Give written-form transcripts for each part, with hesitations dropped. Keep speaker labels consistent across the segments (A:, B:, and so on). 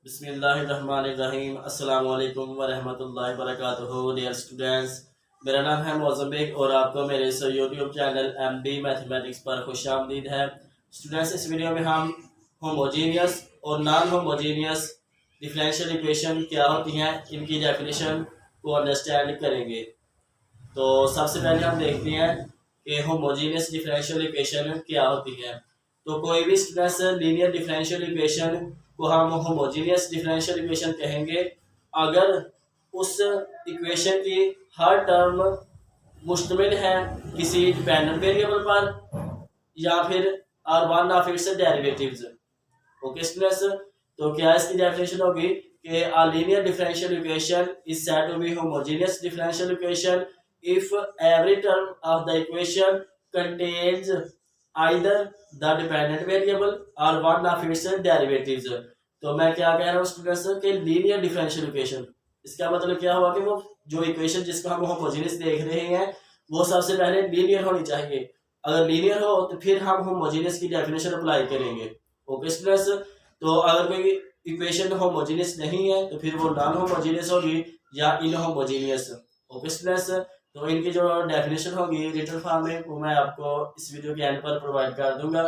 A: बिस्मिल्लाहिर्रहमानिर्रहीम अस्सलाम वालेकुम वरहमतुल्लाहि वबरकातुहू। डियर स्टूडेंट्स, मेरा नाम है मोज़म्बिक और आपको मेरे इस यूट्यूब चैनल MD मैथमेटिक्स पर खुशामदीद है। स्टूडेंट्स, इस वीडियो में हम होमोजीनियस और नॉन होमोजीनियस डिफरेंशियल इक्वेशन क्या होती हैं, इनकी डेफिनेशन को अंडरस्टैंड करेंगे। तो सबसे पहले हम देखते हैं कि होमोजीनियस डिफरेंशियल इक्वेशन क्या होती है। तो कोई भी स्टूडेंट्स लीनियर डिफरेंशियल इक्वेशन को हम होमोजीनियस डिफरेंशियल इक्वेशन कहेंगे अगर उस इक्वेशन की हर टर्म मुश्तमिल है किसी डिपेंडेंट वेरिएबल पर या फिर और one of its derivatives. Okay students, तो क्या इसकी डेफिनेशन होगी कि a linear differential equation is said to be homogeneous differential equation if every term of the equation contains either the dependent variable or one of its derivatives। तो मैं क्या कह रहा हूँ स्टूडेंट्स कि लीनियर डिफरेंशियल इक्वेशन, इसका मतलब क्या हुआ कि वो जो इक्वेशन जिसको हम होमोजेनियस देख रहे हैं वो सबसे पहले लीनियर होनी चाहिए। अगर लीनियर हो तो फिर हम होमोजेनियस की डेफिनेशन अप्लाई करेंगे। ओके स्टूडेंट्स, तो अगर कोई इक्वेशन होमोजेनियस नहीं है तो फिर वो नॉन होमोजेनियस होगी या इनहोमोजेनियस। ओके स्टूडेंट्स, तो इनकी जो डेफिनेशन होगी रिटन फॉर्म में वो मैं आपको इस वीडियो के एंड पर प्रोवाइड कर दूंगा।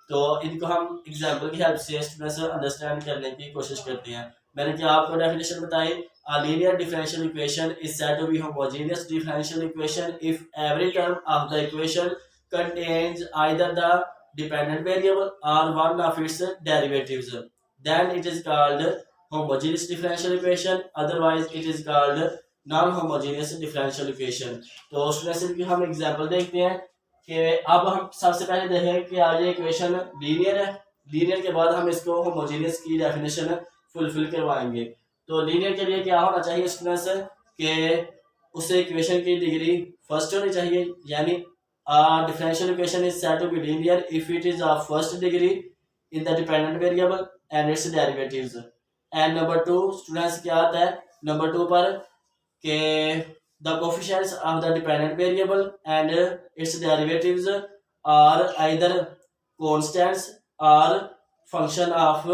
A: तो इनको हम एग्जांपल की हेल्प से स्टूडेंट्स अंडरस्टैंड करने की कोशिश करते हैं। मैंने क्या आपको डेफिनेशन बताई, a linear differential equation is said to be homogeneous differential equation if every term of the equation contains either the dependent variable or one of its derivatives, then it is called homogeneous differential equation, otherwise it is called non-homogeneous differential equation। तो students की हम example देखते हैं कि अब हम सबसे पहले देखें कि आज ये इक्वेशन लीनियर है। लीनियर के बाद हम इसको होमोजेनियस की डेफिनेशन फुलफिल करवाएंगे। तो लीनियर के लिए क्या होना चाहिए स्टूडेंट्स कि उस इक्वेशन की डिग्री फर्स्ट होनी चाहिए, यानी differential equation is said to be linear if it is of first degree in the dependent variable and its derivatives. And number two students क्या आता है नंबर टू पर कि the coefficients of the dependent variable and its derivatives are either constants और function of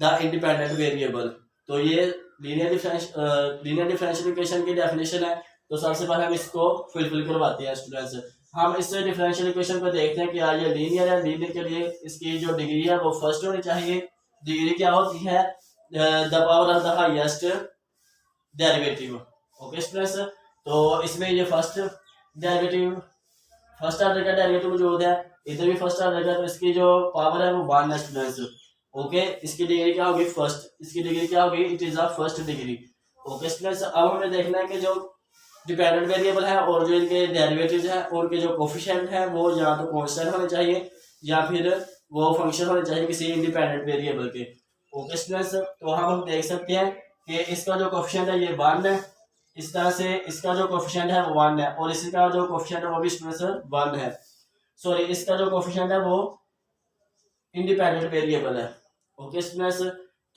A: the independent variable. तो ये linear differential equation की definition है। तो सबसे पहले हम इसको फुलफिल करवाते हैं स्टूडेंट्स। हम इस डिफरेंशियल इक्वेशन को देखते हैं कि आज ये लीनियर है। लीनियर के लिए इसकी जो डिग्री है वो फर्स्ट होनी चाहिए। डिग्री क्या होती है, the power of the highest derivative. Okay students, तो इसमें ये फर्स्ट डेरिवेटिव फर्स्ट ऑर्डर का डेरिवेटिव मौजूद है, इधर भी फर्स्ट ऑर्डर का, तो इसकी जो पावर है वो 1 है स्टूडेंट्स। ओके, इसकी डिग्री क्या होगी फर्स्ट, इसकी डिग्री क्या होगी, it is of first degree. Okay students, अब हमें देखना है कि जो डिपेंडेंट वेरिएबल है और जो इनके डेरिवेटिव्स हैं उनके जो कोफिशिएंट हैं वो या तो कांस्टेंट होने चाहिए या फिर वो फंक्शन होने चाहिए किसी इंडिपेंडेंट वेरिएबल के। ओके स्टूडेंट्स, तो हम देख सकते हैं कि इसका जो कोफिशिएंट है ये 1 है, इस तरह से इसका जो कोफिशिएंट है वो 1 है और इसका जो कोफिशिएंट है वो भी स्टूडेंट्स 1 है। सॉरी, इसका जो कोफिशिएंट है वो इंडिपेंडेंट वेरिएबल है। ओके स्टूडेंट्स,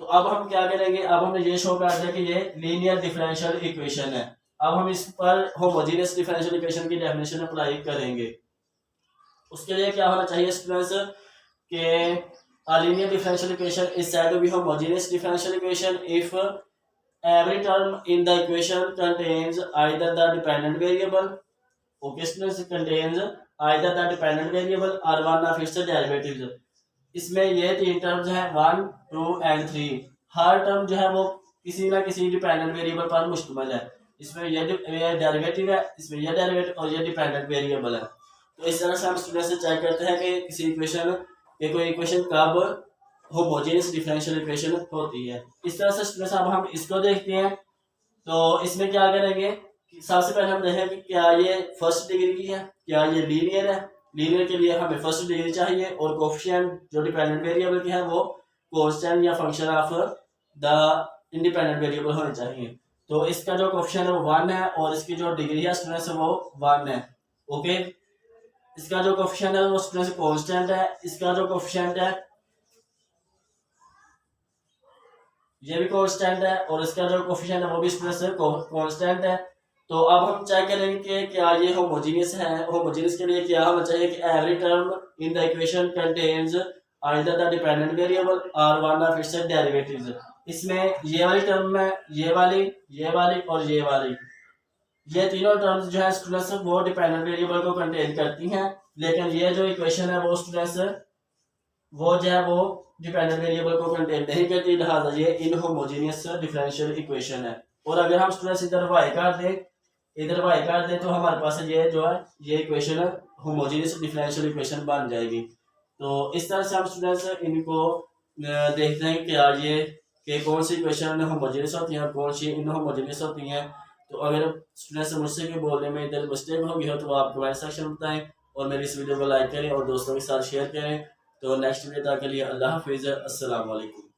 A: तो अब हम क्या करेंगे, अब हमने ये शो कर दिया कि ये लीनियर डिफरेंशियल इक्वेशन है। अब हम इस पर होमोजेनियस डिफरेंशियल इक्वेशन की डेफिनेशन अप्लाई करेंगे। उसके लिए क्या होना चाहिए स्टूडेंट्स कि a linear differential equation is said to be homogeneous differential equation if every term in the equation contains either the dependent variable, okay students, contains either the dependent variable or one of its derivatives। इसमें ये 3 terms हैं 1, 2 and 3। Her term जो है वो किसी ना किसी dependent variable पर मुश्तमिल है। इसमें ये डेरिवेटिव है, इसमें ये डेरिवेटिव और ये डिपेंडेंट वेरिएबल है। तो इस तरह से हम स्टूडेंट से चेक करते हैं कि किसी इक्वेशन के कोई इक्वेशन कब होमोजेनियस डिफरेंशियल इक्वेशन होती है। इस तरह से स्टूडेंट्स अब हम इसको देखते हैं। तो इसमें क्या करेंगे, सबसे पहले हम देखें कि क्या ये फर्स्ट डिग्री की है, क्या ये लीनियर है। लीनियर के लिए हमें फर्स्ट डिग्री चाहिए और कोफिशिएंट जो डिपेंडेंट वेरिएबल के हैं वो कांस्टेंट या function of the independent variable होने चाहिए। तो इसका जो कोफिशिएंट है वो 1 है और इसकी जो डिग्री है स्टूडेंट्स वो 1 है। ओके, इसका जो कोफिशिएंट है वो स्टूडेंट्स कांस्टेंट है, इसका जो कोफिशिएंट है ये भी कांस्टेंट है और इसका जो कोफिशिएंट है वो भी स्टूडेंट्स कांस्टेंट है। तो अब हम चेक करेंगे कि क्या ये होमोजेनियस है। होमोजेनियस के लिए क्या होना चाहिए कि every term in the equation contains either the dependent variable और वन ऑफ इट्स डेरिवेटिव्स। इसमें ये वाली टर्म में ये वाली और ये तीनों टर्म्स जो है स्टूडेंट्स वो डिपेंडेंट वेरिएबल को कंटेन करती हैं, लेकिन ये जो इक्वेशन है वो स्टूडेंट्स वो जो है वो डिपेंडेंट वेरिएबल को कंटेन नहीं करती, लिहाजा ये इनहोमोजेनियस डिफरेंशियल इक्वेशन है। और अगर हम स्टूडेंट्स इधर y काट दें तो हमारे पास ये जो है ये इक्वेशन होमोजेनियस डिफरेंशियल इक्वेशन बन जाएगी। तो इस तरह से हम स्टूडेंट्स इनको देखते हैं कि यार ये कि कौन सी इक्वेशन होमोजेनियस होती हैं, कौन सी इनहोमोजेनियस होती हैं। तो अगर स्टूडेंट्स मुझसे कोई बोलने में इधर मिस्टेक होगी हो तो आप कमेंट सेक्शन में बताएं, और मेरी इस वीडियो को लाइक करें और दोस्तों के साथ शेयर करें। तो नेक्स्ट वीडियो तक के लिए अल्लाह हाफिज़, अस्सलाम वालेकुम।